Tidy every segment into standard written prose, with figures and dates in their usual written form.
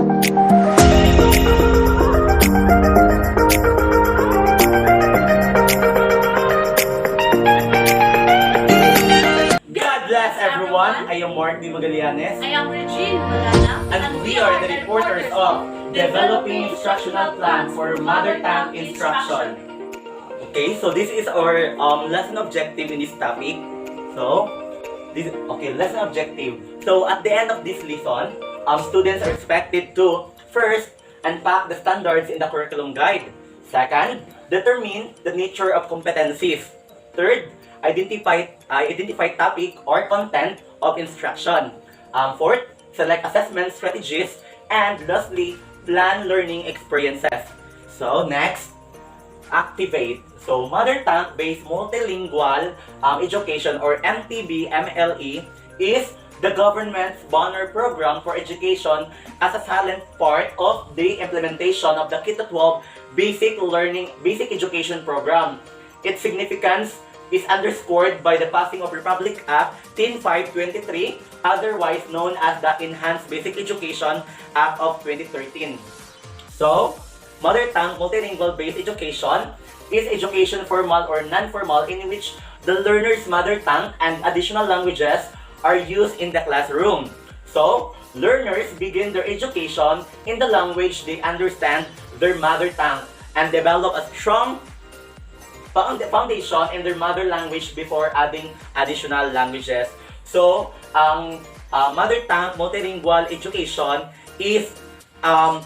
I am Mark D. Magallanes. I am Regine Malala. And we are the reporters of Developing Instructional Plan for Mother Tongue Instruction. Okay, so this is our lesson objective in this topic. Lesson objective. So at the end of this lesson, students are expected to first unpack the standards in the curriculum guide. Second, determine the nature of competencies. Third, identify topic or content of instruction. Fourth, select assessment strategies. And lastly, plan learning experiences. So next, activate. So mother tongue-based multilingual education, or MTB, MLE, is the government's banner program for education as a silent part of the implementation of the K-12 basic education program. Its significance is underscored by the passing of Republic Act 10523, otherwise known as the Enhanced Basic Education Act of 2013. So, mother tongue multilingual-based education is education, formal or non-formal, in which the learner's mother tongue and additional languages are used in the classroom. So, learners begin their education in the language they understand, their mother tongue, and develop a strong foundation in their mother language before adding additional languages. So, mother tongue multilingual education is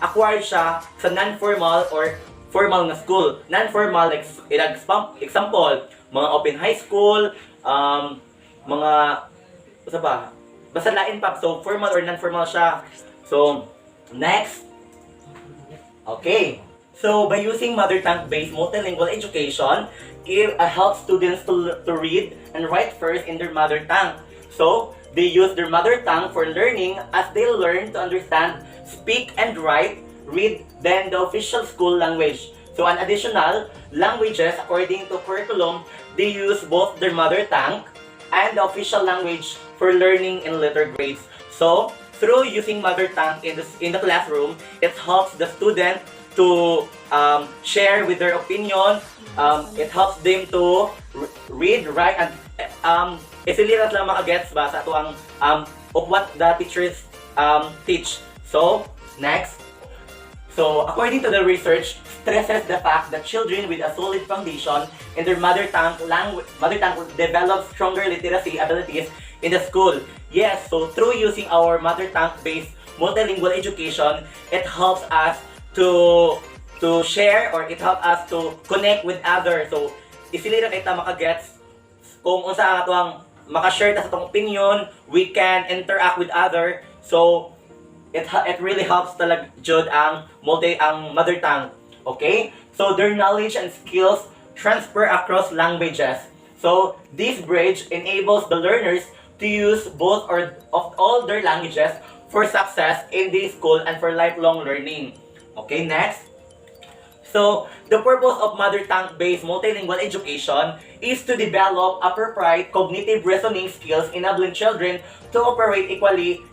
acquired siya sa non-formal or formal na school. Non-formal, example, mga open high school, mga, basta lain pa. So, formal or non-formal siya. So, next. Okay. So, by using mother tongue-based multilingual education, it helps students to read and write first in their mother tongue. So, they use their mother tongue for learning as they learn to understand, speak, and read, then the official school language. So, an additional languages, according to curriculum, they use both their mother tongue and the official language for learning in later grades. So, through using mother tongue in the classroom, it helps the student to share with their opinion. It helps them to read, write, and isilirat lang makagets ba sa ito ang of what the teachers teach. So, next. So, according to the research, stresses the fact that children with a solid foundation in their mother tongue develop stronger literacy abilities in the school. Yes, so through using our mother tongue-based multilingual education, it helps us to share, or it helps us to connect with others. So, isili na kita makagets kung unsa ato ang makashare ta sa atong opinion, we can interact with other. So, it really helps talaga jud ang mother tongue. Okay? So, their knowledge and skills transfer across languages. So, this bridge enables the learners to use both of all their languages for success in the school and for lifelong learning. Okay, next. So, the purpose of mother tongue-based multilingual education is to develop appropriate cognitive reasoning skills, enabling children to operate equality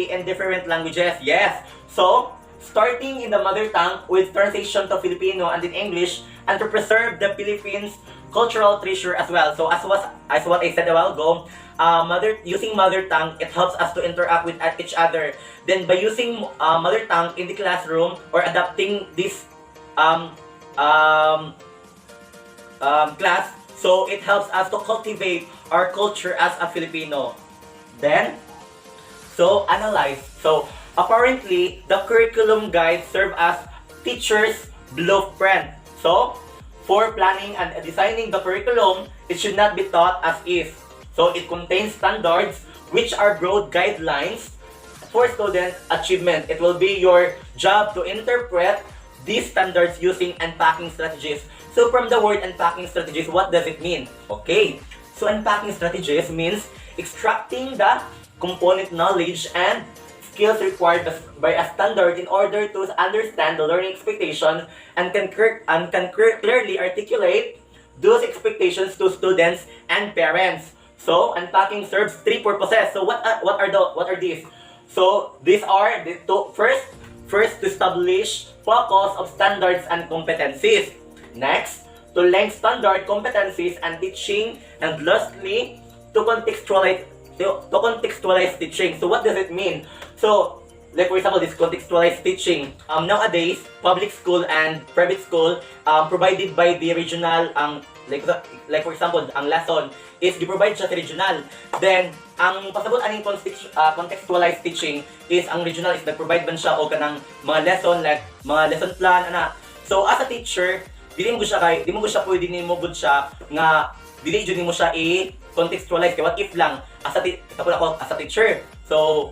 in different languages. Yes. So, starting in the mother tongue with translation to Filipino and in English, and to preserve the Philippines' cultural treasure as well. So, as what I said a while ago, using mother tongue, it helps us to interact with each other. Then, by using mother tongue in the classroom or adapting this class, so it helps us to cultivate our culture as a Filipino. Then, so analyze. So, apparently, the curriculum guide serves as teachers' blueprint. So, for planning and designing the curriculum, it should not be taught as if. So, it contains standards which are broad guidelines for student achievement. It will be your job to interpret these standards using unpacking strategies. So, from the word unpacking strategies, what does it mean? Okay, so unpacking strategies means extracting the component knowledge and skills required by a standard in order to understand the learning expectation and can clearly articulate those expectations to students and parents. So, unpacking serves three purposes. So, what are these? So, these are the two. First, to establish focus of standards and competencies. Next, to link standard competencies and teaching. And lastly, to contextualize teaching. So what does it mean? So, like for example, this contextualized teaching. Nowadays, public school and private school provided by the regional, like for example, ang lesson is di-provide siya sa regional. Then, ang pasabot aning contextualized teaching is ang regional is nag-provide man siya o kanang mga lesson, like mga lesson plan, ana. So, as a teacher, di mo siya pwede nimo gud siya nga dili jud nimo siya i-contextualize kay what if lang as a teacher. So,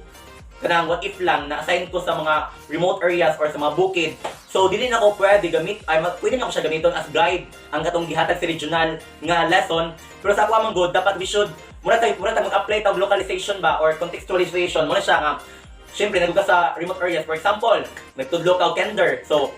kanang what if lang na-assign ko sa mga remote areas or sa mga bukid. So, dili na ako pwede pwede na ako siya gamiton as guide ang katong gihatag sa regional nga lesson. Pero sa ako amang good, dapat we should muna tayo mag-apply tag localization ba or contextualization. Muna siya nga, syempre, nagbuka sa remote areas. For example, nagtudlo ka kinder. So,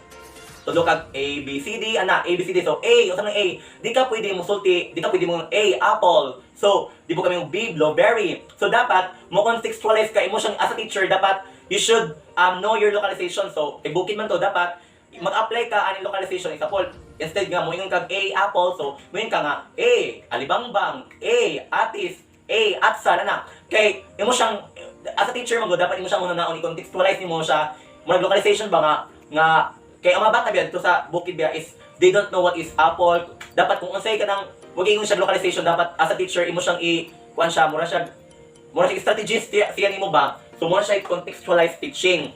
tudlo kag A, B, C, D, ana, A, B, C, D. So, A, usap ng A. Di ka pwede mo sulti, di ka pwede mo A, apple. So, di po kami yung B, blueberry. So, dapat, mo contextualize ka, imo siyang, as a teacher, dapat, you should know your localization. So, bukid man to, dapat, mag-apply ka aning localization. Example, instead nga, mo ingon kag A, apple. So, mo ka nga, A, alibangbang, A, atis, A, atsan, ana. Kay, imo siyang, as a teacher, dapat imo siyang muna naon, i-contextualize mo siya, mo localization ba nga, kaya ang mga bata biya dito sa bukid biya is they don't know what is apple. Dapat kung unsay ka nang wag ingon siya localization, dapat as a teacher imo siyang kuan siya mura siya strategist siya nimo ba. So mura siya contextualized teaching.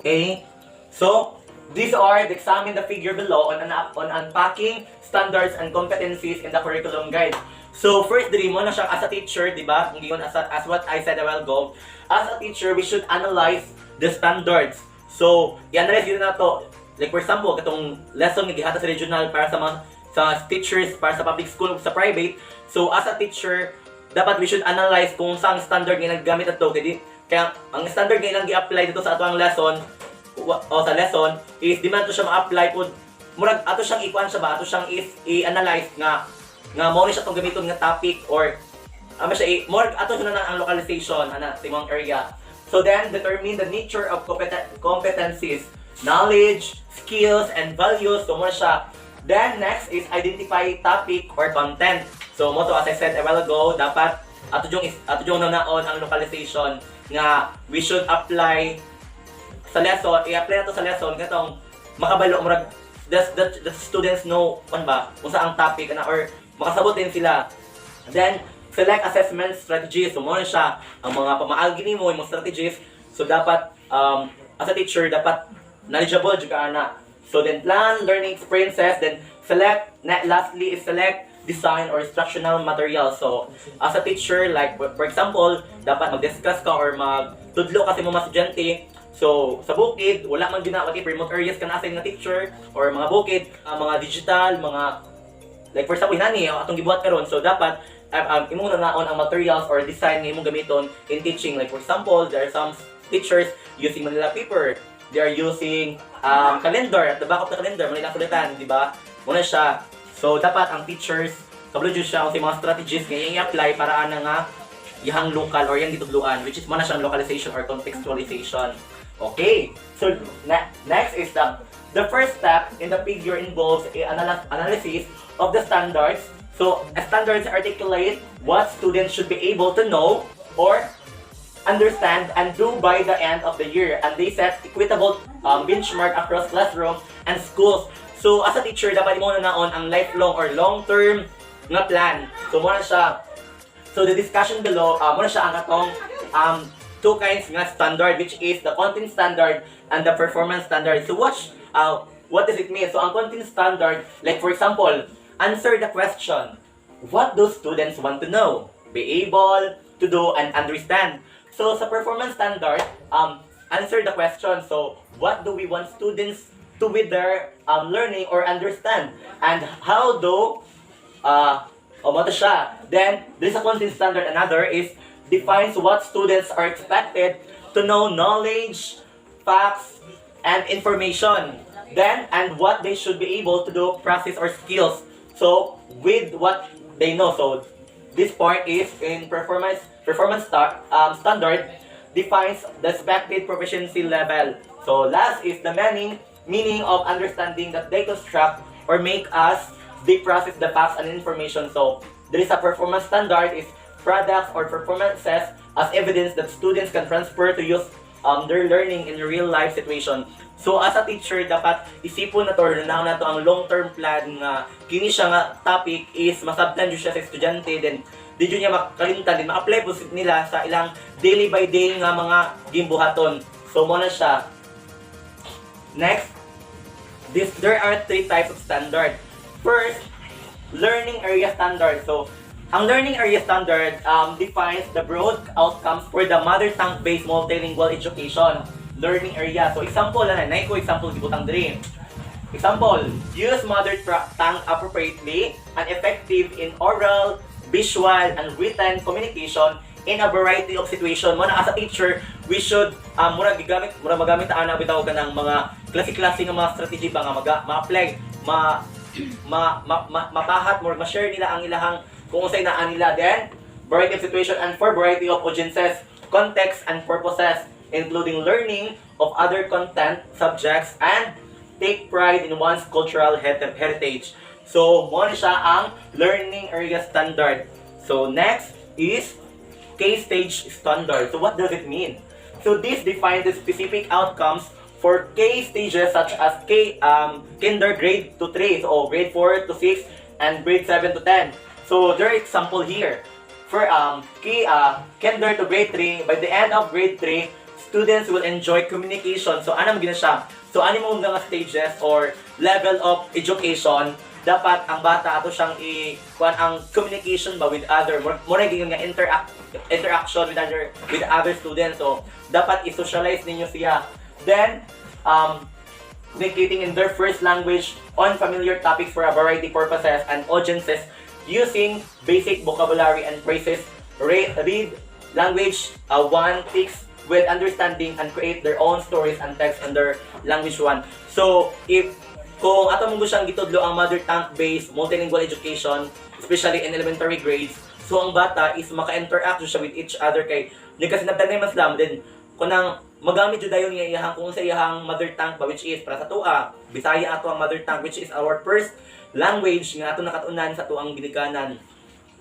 Okay? So these are the examine the figure below on unpacking standards and competencies in the curriculum guide. So first diri mo na siya as a teacher, di ba? Kung giyon as what I said a while ago, as a teacher we should analyze the standards. So i-analyze yun na to. Like for example, katong lesson nga gihatag sa regional para sa teachers, para sa public school, sa private. So as a teacher, dapat we should analyze kung saan standard nga naggamit ato. Kaya ang standard nga ilang gi-apply dito sa atong lesson o sa lesson is di man to siya ma-apply pud murag ato siyang ikuan siya ba, ato siyang i-analyze nga mao ni siya tong gamiton nga topic or siya murag ato siya na ang localization ana sa imong area. So then determine the nature of competencies, knowledge, skills, and values. So, mo siya. Then, next is identify topic or content. So, mo to, as I said a while ago, dapat ato yung nanaon ang localization nga we should apply sa lesson, i-apply na to sa lesson katong makabalo murag the students know kung saan ang topic or makasabot din sila. Then, select assessment strategies. So, mo siya ang mga pamaagi nimo, yung strategies. So, dapat as a teacher, dapat knowledgeable juga ana. So then plan learning experiences, then lastly is select design or instructional material. So as a teacher, like for example, dapat mag-discuss ka or magtudlo kasi mo mga estudyante. So sa bukid, wala man ginawa remote areas ka na assign nga teacher or mga bukid, mga digital, mga like for example, hinani atong gibuhat karon. So dapat imong naon ang materials or design nga imong gamiton in teaching. Like for example, there are some teachers using Manila paper. They are using calendar. At the back of the calendar, Manila sulitan, di ba? Muna siya. So, dapat ang teachers, kabalo siya ang mga strategies nga i-apply para nga yung local or yung ditudluan, which is muna siyang localization or contextualization. Okay. So, next is the first step in the figure involves analysis of the standards. So, standards articulate what students should be able to know or understand and do by the end of the year, and they set equitable benchmark across classrooms and schools. So as a teacher, dapat mo na naon ang lifelong or long-term nga plan. So muna siya. So the discussion below, muna siya ang atong two kinds nga standard, which is the content standard and the performance standard. So what does it mean? So ang content standard, like for example, answer the question, what do students want to know, be able to do and understand. So sa performance standard, answer the question. So what do we want students to with their learning or understand, and how do siya. Then there's a content standard. Another is defines what students are expected to know, knowledge, facts, and information. Then and what they should be able to do, practice or skills. So with what they know. So this part is in performance standard defines the expected proficiency level. So last is the meaning of understanding that they construct or make us they process the facts and information. So there is a performance standard is products or performances as evidence that students can transfer to use their learning in a real life situation. So as a teacher, dapat isipon na to, na to ang long-term plan nga kini siya nga topic is masabtan jud siya sa estudyante, then di jud niya makalimtan din ma-apply po nila sa ilang daily by day nga mga gimbuhaton. So mo na siya. Next, there are 3 types of standard. First, learning area standard. So ang learning area standard defines the broad outcomes for the mother tongue-based multilingual education learning area. So example na ko example gibutang diri. Example, use mother tongue appropriately and effective in oral, visual, and written communication in a variety of situation. Mo na as a teacher, we should magamit ana bitaw ka ng mga klase-klase nga mga strategy ba nga ma-apply, mapahat mo, ma-share nila ang ilahang kung unsay naa nila, then variety of situation and for variety of audiences, context and purposes, including learning of other content, subjects, and take pride in one's cultural heritage. So, mo na siya ang learning area standard. So, next is KStage Standard. So, what does it mean? So, this defines the specific outcomes for K stages such as kinder grade to 3, so grade 4 to 6, and grade 7 to 10. So, there are example here. For kinder to grade 3, by the end of grade 3, students will enjoy communication. So, anong gina siya? So, ano mo mga stages or level of education, dapat ang bata ato siyang kuan ang communication ba with other, mo na nga interaction with other students. So, dapat i-socialize ninyo siya. Then, communicating in their first language on familiar topics for a variety purposes and audiences using basic vocabulary and phrases. Read language 1 text with understanding and create their own stories and text in their language 1. So, kung ato mong gusto siyang gitudlo ang mother tongue-based multilingual education, especially in elementary grades, so ang bata is maka-interact siya with each other kay di kasi nagtanay mas lam din kunang magamit jud dayon nga iyahang kung sa iyahang mother tongue ba, which is para sa tuwa Bisaya ato ang mother tongue, which is our first language nga ato nakatunan sa tuang ginikanan.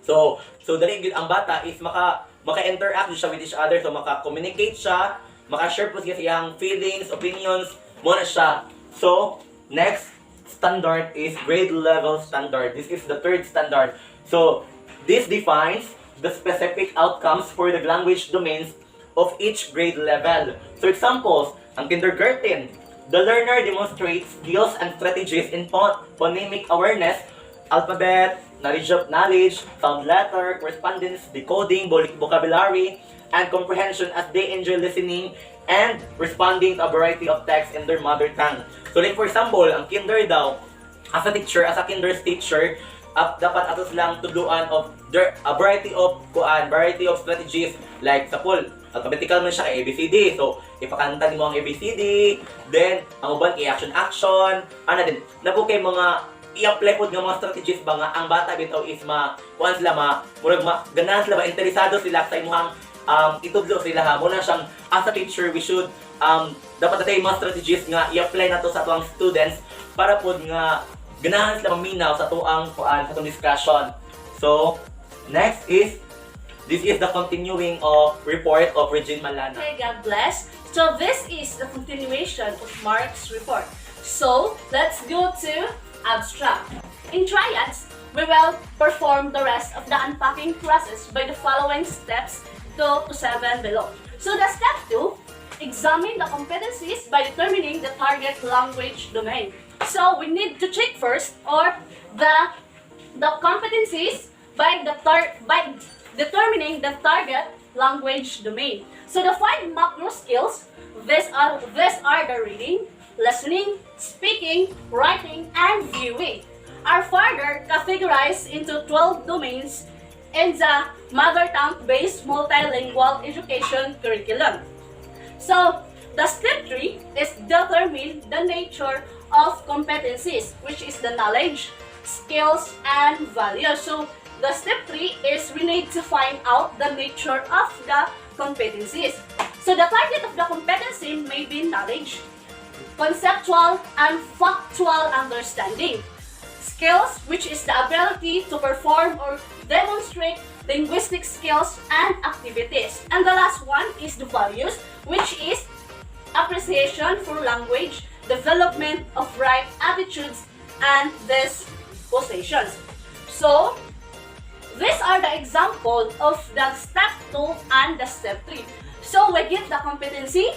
So dali gid ang bata is maka-interact siya with each other, so maka-communicate siya, maka-share po siya sa iyang feelings, opinions, mo na siya. So next standard is grade level standard. This is the 3rd standard. So this defines the specific outcomes for the language domains of each grade level. So examples, ang kindergarten, the learner demonstrates skills and strategies in phonemic awareness, alphabet, knowledge, sound letter, correspondence, decoding, vocabulary, and comprehension as they enjoy listening and responding to a variety of texts in their mother tongue. So like for example, ang kinder daw, as a kinder's teacher, dapat ato silang tudluan of a variety of strategies like sa pool alphabetical man siya ABCD, so ipakanta mo ang ABCD, then ang uban action din napo kay mga i-apply pod nga mga strategies ba nga ang bata bitaw is kuan sila ganahan sila interesado sila sa imong itudlo sila ha. Muna siyang as a teacher we should dapat natay mga strategies nga i-apply nato sa tuang students para pod nga ganahan sila maminaw sa tuang sa tuang discussion. So next is this is the continuing of report of Regine Malana. Okay, God bless. So this is the continuation of Mark's report. So let's go to abstract. In triads, we will perform the rest of the unpacking process by the following steps 2 to 7 below. So the step 2, examine the competencies by determining the target language domain. So we need to check first or the competencies by determining the target language domain. So the 5 macro skills, these are the reading, listening, speaking, writing, and viewing, are further categorized into 12 domains in the mother tongue-based multilingual education curriculum. So the step 3 is determine the nature of competencies, which is the knowledge, skills, and values. So the step 3 is we need to find out the nature of the competencies. So the target of the competency may be knowledge, conceptual and factual understanding. Skills, which is the ability to perform or demonstrate linguistic skills and activities. And the last one is the values, which is appreciation for language, development of right attitudes, and dispositions. So, these are the examples of the step 2 and the step 3. So, we get the competency,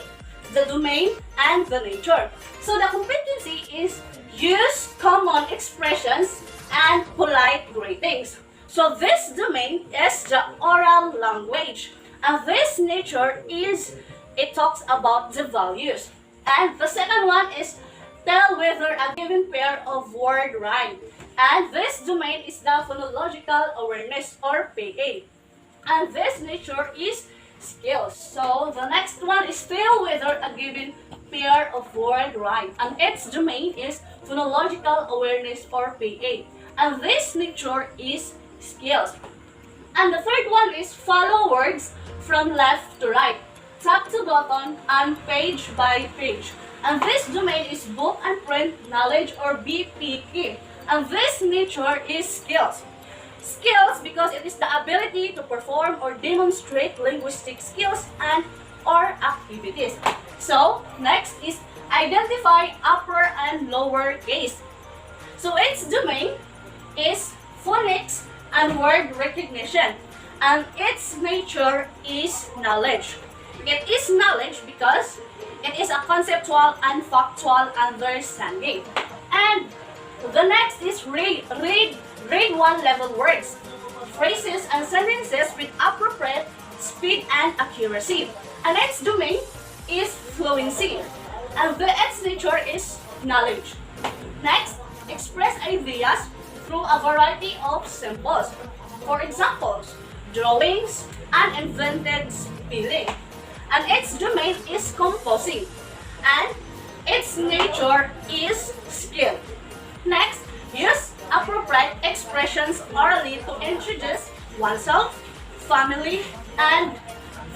the domain, and the nature. So, the competency is use common expressions and polite greetings. So, this domain is the oral language. And this nature is, it talks about the values. And the second one is tell whether a given pair of word rhyme. And this domain is the phonological awareness or PA. And this nature is skills. So the next one is tell whether a given pair of word rhyme. And its domain is phonological awareness or PA. And this nature is skills. And the third one is follow words from left to right, top to bottom, and page by page. And this domain is book and print knowledge or BPK. And this nature is skills. Skills because it is the ability to perform or demonstrate linguistic skills and or activities. So, next is identify upper and lower case. So, its domain is phonics and word recognition. And its nature is knowledge. It is knowledge because it is a conceptual and factual understanding. And the next is grade 1 level words, phrases and sentences with appropriate speed and accuracy. And its domain is fluency. And its nature is knowledge. Next, express ideas through a variety of symbols. For examples, drawings and invented spelling. And its domain is composing. And its nature is skill. Next, use appropriate expressions orally to introduce oneself, family, and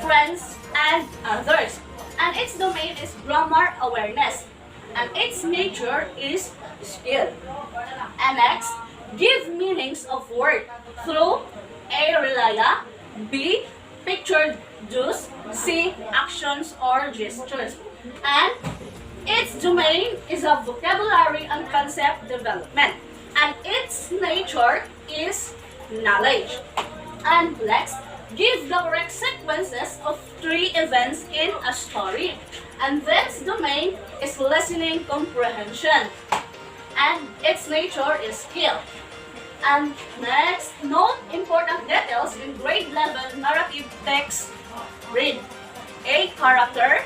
friends, and others. And its domain is grammar awareness. And its nature is skill. And next, give meanings of word through A. Relaya, B. Pictured do's, C. Actions or gestures. And its domain is a vocabulary and concept development. And its nature is knowledge. And next, give the correct sequences of 3 events in a story. And this domain is listening comprehension. And its nature is skill. And next, note important details in grade level narrative text read. A. Character,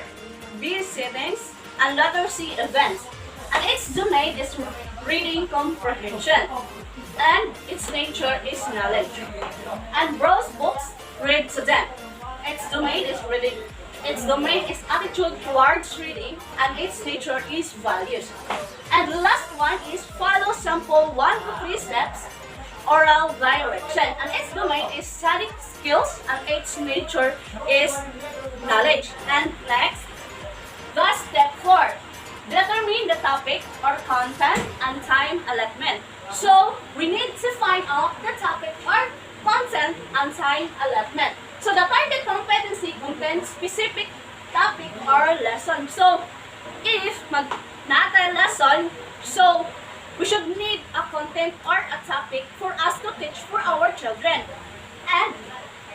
B. Settings, and letter C. Events. And its domain is reading comprehension. And its nature is knowledge. And browse books, read to them. Its domain is reading. Its domain is attitude towards reading, and its nature is values. And the last one is follow sample 1 to 3 steps oral direction. And its domain is study skills, and its nature is knowledge. And next, the step 4. Determine the topic or content and time allotment. So, we need to find out the topic or content and time allotment. So, the target competency contains specific topic or lesson. So, if mag-nata lesson, so we should need a content or a topic for us to teach for our children. And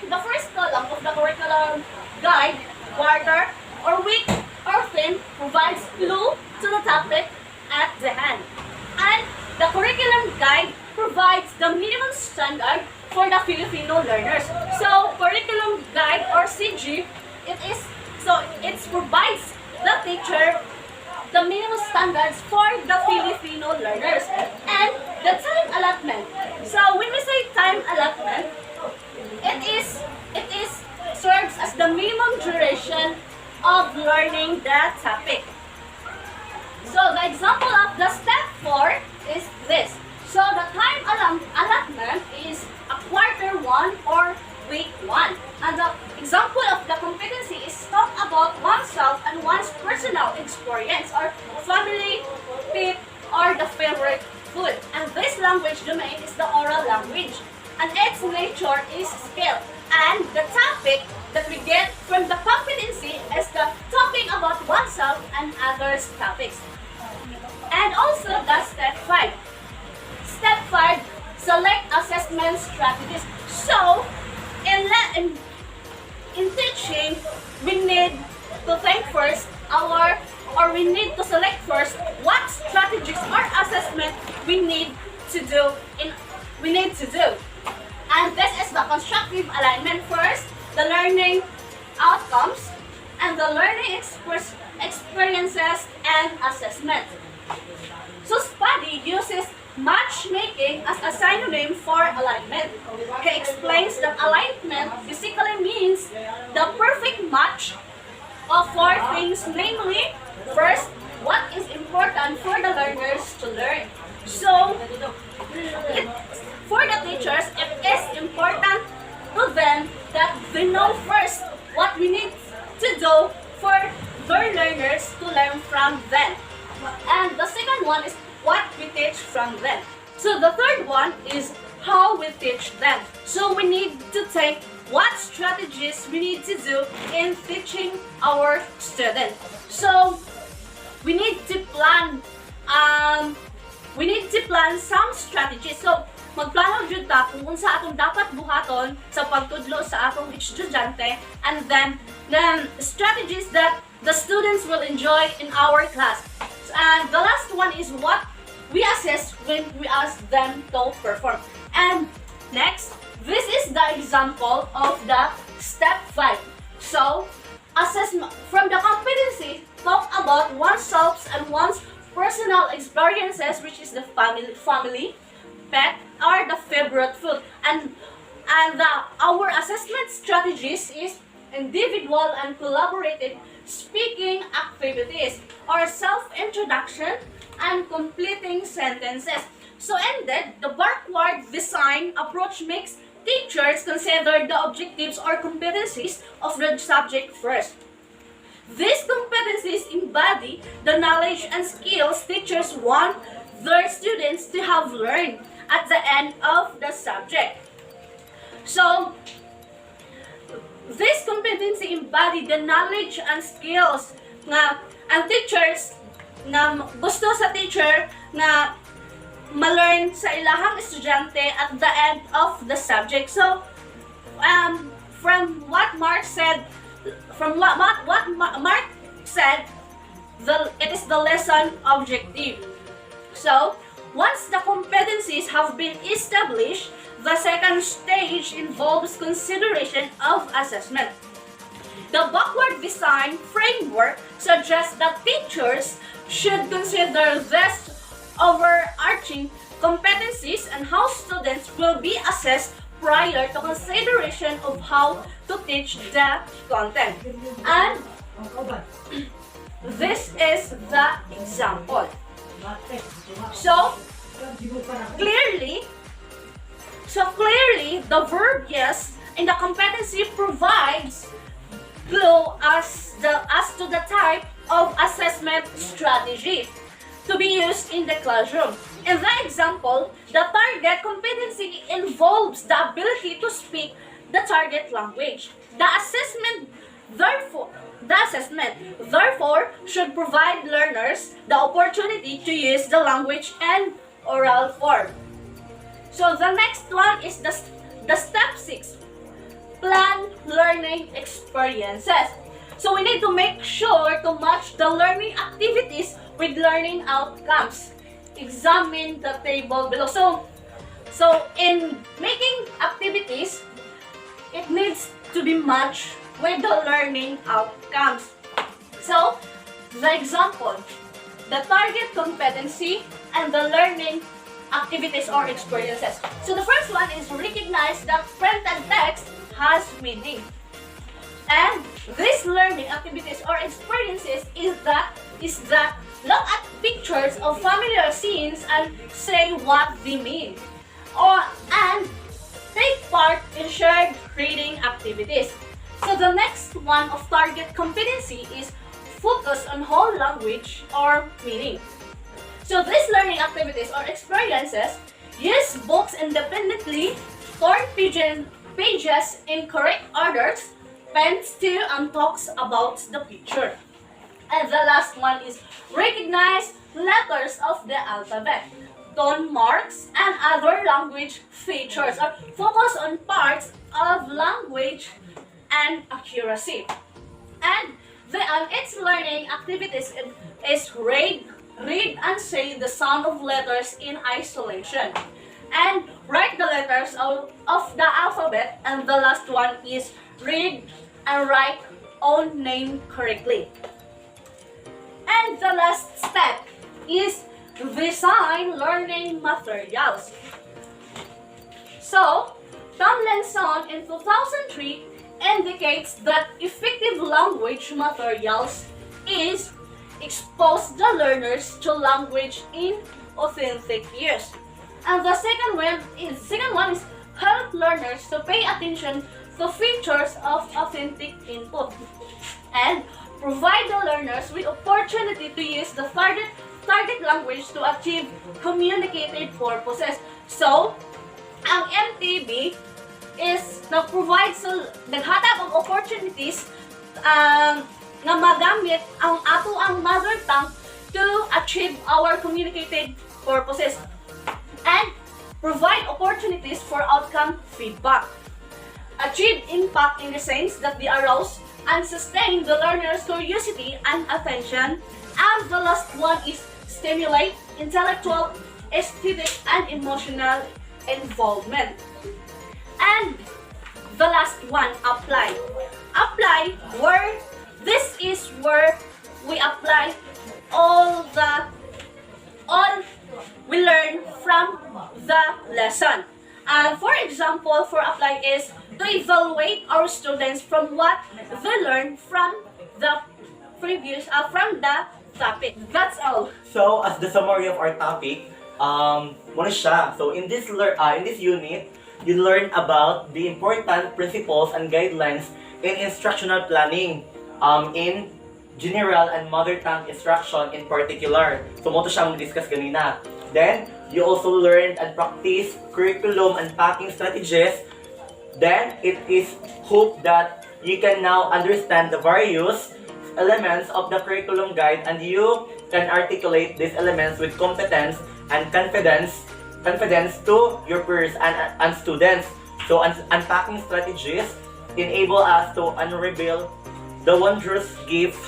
the first column of the curriculum guide, quarter, or week, or theme provides clue to the topic at the hand. And the curriculum guide provides the minimum standard for the Filipino learners. So, curriculum guide or CG, it provides the teacher the minimum standards for the Filipino learners. And the time allotment. So, when we say time allotment, it serves as the minimum duration of learning that topic. So, the example of the step 4 is this. So, the time allotment is a quarter 1 or week 1. And the example of the competency is talk about about oneself and one's personal experience or family, pet, or the favorite food. And this language domain is the oral language. And its nature is skill. And the topic that we get from the competency is the talking about oneself and others' topics. And also the step 5. Step 5, select assessment strategies. So, in teaching, we need to think first we need to select first what strategies or assessment we need to do. And this is the constructive alignment first, the learning outcomes, and the learning experiences and assessment. So Spadi uses matchmaking as a synonym for alignment. He explains that alignment basically means the perfect match of 4 things, namely, first, what is important for the learners to learn. So, for the teachers, it is important to them that they know first what we need to do for their learners to learn from them. And the second one is what we teach from them. So the third one is how we teach them. So we need to think what strategies we need to do in teaching our students. So we need to plan some strategies. So magplano jud ta kung unsa atong dapat buhaton sa pagtudlo sa atong estudyante, and then strategies that the students will enjoy in our class. And the last one is what we assess when we ask them to perform. And next, this is the example of the step 5. So, assessment from the competency, talk about oneself and one's personal experiences, which is the family, pet, or the favorite food. And our assessment strategies is individual and collaborative speaking activities, or self-introduction and completing sentences. So ended, the backward design approach makes teachers consider the objectives or competencies of the subject first. These competencies embody the knowledge and skills teachers want their students to have learned at the end of the subject. So, this competency embody the knowledge and skills nga ang teachers na gusto sa teacher na ma-learn sa ilahang estudyante at the end of the subject. So, from what Mark said, it is the lesson objective. So, once the competencies have been established, the second stage involves consideration of assessment. The backward design framework suggests that teachers should consider these overarching competencies and how students will be assessed prior to consideration of how to teach the content. And this is the example. So, clearly, the verb yes in the competency provides clue as to the type of assessment strategy to be used in the classroom. In the example, the target competency involves the ability to speak the target language. The assessment, therefore, should provide learners the opportunity to use the language and oral form. So the next one is the step 6. Plan learning experiences. So we need to make sure to match the learning activities with learning outcomes. Examine the table below. So in making activities, it needs to be matched with the learning outcomes. So, the example, the target competency and the learning activities or experiences. So the first one is recognize that printed text has meaning. And these learning activities or experiences is that look at pictures of familiar scenes and say what they mean. And take part in shared reading activities. So the next one of target competency is focus on whole language or meaning. So these learning activities or experiences use books independently, turn pages in correct orders, pens to and talks about the picture. And the last one is recognize letters of the alphabet, tone marks, and other language features, or focus on parts of language and accuracy. And its learning activities is read and say the sound of letters in isolation, and write the letters of the alphabet, and the last one is read and write own name correctly. And the last step is design learning materials. So, Tomlinson in 2003 indicates that effective language materials is expose the learners to language in authentic use. And the second one is help learners to pay attention to features of authentic input, and provide the learners with opportunity to use the target language to achieve communicated purposes. So, ang MTB is naghatag og opportunities nga magamit ang mother tongue to achieve our communicated purposes, and provide opportunities for outcome feedback. Achieve impact in the sense that they arouse and sustain the learner's curiosity and attention. And the last one is stimulate intellectual, aesthetic, and emotional involvement. And the last one, apply. Apply, this is where we apply all we learn from the lesson. And for example, for apply is to evaluate our students from what they learned from the topic. That's all. So, as the summary of our topic, muna siya. So, in this unit, you learn about the important principles and guidelines in instructional planning, in general and mother tongue instruction in particular. So, mo to siyang discuss kanina. Then, you also learned and practice curriculum and packing strategies. Then, it is hoped that you can now understand the various elements of the curriculum guide, and you can articulate these elements with competence and confidence to your peers and students. So, unpacking strategies enable us to unreveal the wondrous gift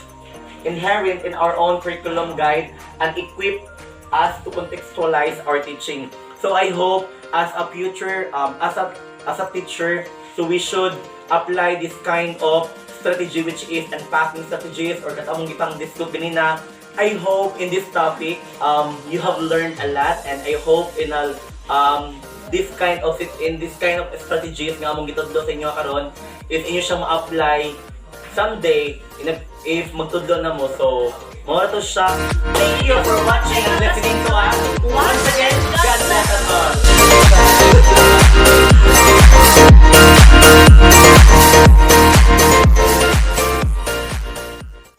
inherent in our own curriculum guide and equip us to contextualize our teaching. So, I hope as a future, as a teacher, so we should apply this kind of strategy, which is unpacking strategies, or katamong gipang discuss ganina. I hope in this topic, you have learned a lot, and I hope in this kind of strategies nga among gitudlo sa inyo karon, if inyo siyang ma-apply someday, if magtudlo na mo. So, mo to siya. Thank you for watching and listening to